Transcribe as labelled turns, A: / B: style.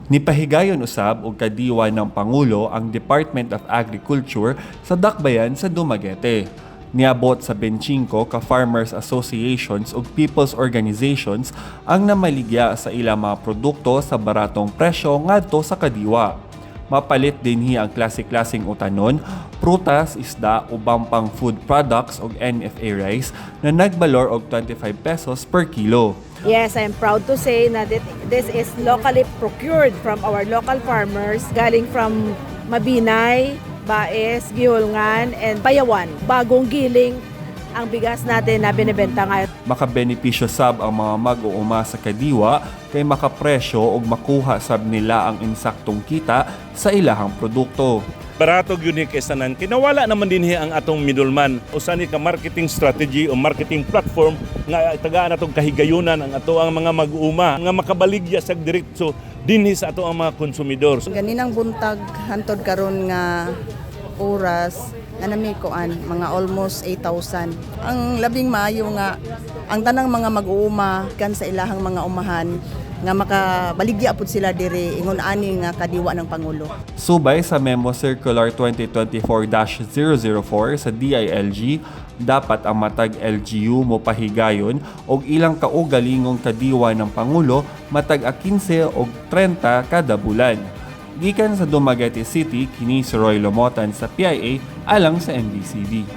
A: Nipahigayon usab og kadiwa ng Pangulo ang Department of Agriculture sa dakbayan sa Dumaguete. Niabot sa 25 ka farmers associations ug people's organizations ang namaligya sa ilang mga produkto sa baratong presyo ngadto sa kadiwa. Mapalit dinhi ang klase-klaseng utanon, prutas, isda, ubang pang food products ug NFA rice na nagbalor og 25 pesos per kilo.
B: Yes, I'm proud to say na this is locally procured from our local farmers galing from Mabinay, Baes, Gihulngan, and Payawan. Bagong giling ang bigas natin na binibenta ngayon.
A: Makabenepisyo sab ang mga mag-uuma sa kadiwa kay makapresyo ug makuha sab nila ang insaktong kita sa ilahang produkto.
C: Barato unique esanan kinawala naman dinhi ang atong middleman usa ni ka marketing strategy o marketing platform nga tagaan atong kahigayunan ang ato ang mga mag-uuma nga makabaligya sa diretso dinhi sa ato ang mga konsumidor.
D: Ganinang buntag hantod karon nga oras na namikuan mga almost 8,000. Ang labing maayo nga ang tanang mga mag-uuma kan sa ilahang mga umahan nga makabaligya pud sila diri ingon ani nga kadiwa ng Pangulo.
A: Subay sa Memo Circular 2024-004 sa DILG, dapat ang matag LGU mo pahigayon og ilang kaugalingong kadiwa ng Pangulo matag 15 og 30 kada bulan. Gikan sa Dumaguete City, kini si Roy Lomotan sa PIA alang sa MBCD.